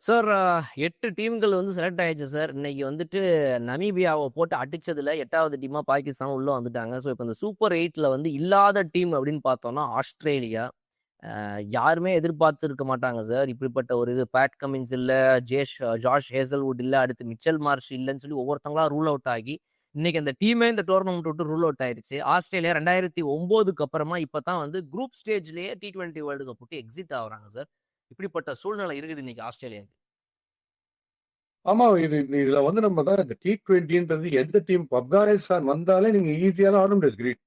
Sir 8 டீம்கள் வந்து select ஆயிடுச்சு sir. இன்னைக்கு வந்துட்டு நமீபியாவ போட்டு அடிச்சதுல 8வது டீமா பாகிஸ்தான் உள்ள வந்துட்டாங்க. ஸோ இப்ப இந்த சூப்பர் 8ல வந்து இல்லாத டீம் அப்படின்னு பார்த்தோம்னா ஆஸ்திரேலியா. யாருமே எதிர்பார்த்திருக்க மாட்டாங்க சார். இப்படிப்பட்ட ஒரு இது பேட் கமின்ஸ் இல்ல, ஜாஷ் ஹேசல்வுட் இல்ல, அடுத்து மிச்சல் மார்ஷ் இல்லன்னு சொல்லி ஒவ்வொருத்தங்களா ரூல் அவுட் ஆகி, இன்னைக்கு அந்த டீமே இந்த டோர்னமெண்ட் விட்டு ரூல் அவுட் ஆயிருச்சு. ஆஸ்திரேலியா 2009க்கு அப்புறமா இப்பதான் வந்து குரூப் ஸ்டேஜ்லயே T20 வேர்ல்டு கப் விட்டு எக்ஸிட் ஆகுறாங்க சார். இப்படிப்பட்ட சூழ்நிலை இருக்குது இன்னைக்கு ஆஸ்திரேலியாவுக்கு. ஆமா, இதுல வந்து நம்ம தான் இந்த T20ன்றது எந்த டீம் ஆப்கானிஸ்தான் வந்தாலே நீங்க ஈஸியான ஆட முடியாது. கிரீட்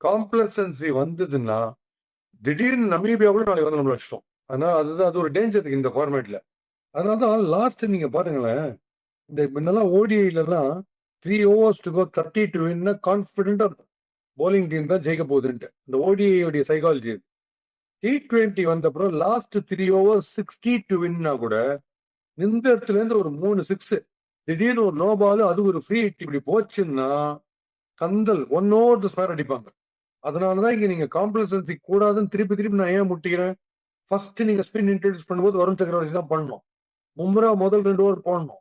காம்ப்ளெக்சன்சி வந்ததுன்னா திடீர்னு நமீபியா கூட நாளைக்கு வந்து நம்ம வச்சிட்டோம். அதனால அதுதான் அது ஒரு டேஞ்சர் இந்த ஃபார்மேட்ல. அதனால தான் லாஸ்ட் நீங்க பாருங்களேன், இந்த முன்னெல்லாம் ஓடிஐலாம் 3 overs to go 30 to win கான்பிடென்டா போலிங் டீம் தான் ஜெயிக்க போகுதுன்ட்டு இந்த ஓடிஐ சைக்காலஜி. T20 வந்த அப்புறம் லாஸ்ட் 3 overs 60 to winனா கூட இந்த இடத்துல இருந்து ஒரு 3 6 திடீர்னு ஒரு நோ பால், அது ஒரு ஃப்ரீ ஹிட் இப்படி போச்சுன்னா கந்தல் ஒன்னோடு ஸ்பேர் அடிப்பாங்க. அதனாலதான் இங்க நீங்க காம்ப்ளசன்சி கூடாதுன்னு திருப்பி திருப்பி நான் ஏன் முட்டிக்கிறேன். ஃபர்ஸ்ட் நீங்க ஸ்பின் இன்ட்ரடியூஸ் பண்ணும்போது வருண் சக்கரவர்த்தி தான் பண்ணணும். பும்ரா முதல் 2 ஓவர் போடணும்.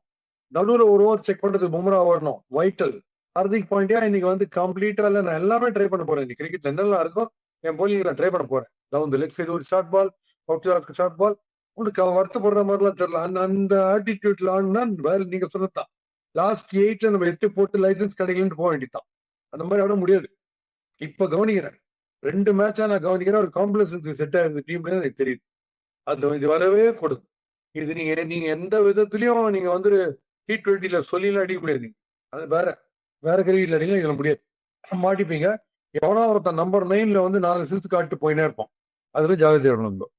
நடுவில் ஒரு ஓவர் செக் பண்றதுக்கு பும்ரா வரணும். வைட்டல் ஹார்திக் பாண்டியா இன்னைக்கு வந்து கம்ப்ளீட்டா இல்ல, நான் எல்லாமே ட்ரை பண்ண போறேன். இன்னைக்கு கிரிக்கெட் என்னெல்லாம் இருக்கும் என் போலிங் நான் ட்ரை பண்ண போறேன். டவுன் தி லெக் சைடு ஒரு short ball, out short ball. உனக்கு வருத்தப்படுற மாதிரிலாம் தெரியல. அந்த அந்த ஆட்டிடியூட்ல ஆனா வேலை நீங்க சொன்னதான். லாஸ்ட் 8ல நம்ம 8 போட்டு லைசன்ஸ் கிடைக்கலன்னு போக வேண்டியதான். அந்த மாதிரி ஆட முடியாது. இப்ப கவனிக்கிறேன் 2 மேட்சா நான் கவனிக்கிறேன். ஒரு காம்ப்ளசன்சி செட் ஆயிருந்த டீம்ல எனக்கு தெரியுது. அது இது வரவே கொடுக்கும். இது நீங்க எந்த விதத்திலயும் நீங்க வந்து T20ல சொல்லிலாம் அடிக்க முடியாது. அது வேற வேற கிரிக்கெட்ல அடிக்கலாம், இதுல முடியாது. மாட்டிப்பீங்க. எவனோ ஒருத்தன் நம்பர் 9ல வந்து 4 சிக்ஸ் காட்டு போயினே இருப்பான். அதுல ஜாகிரதையா இருக்கணும்.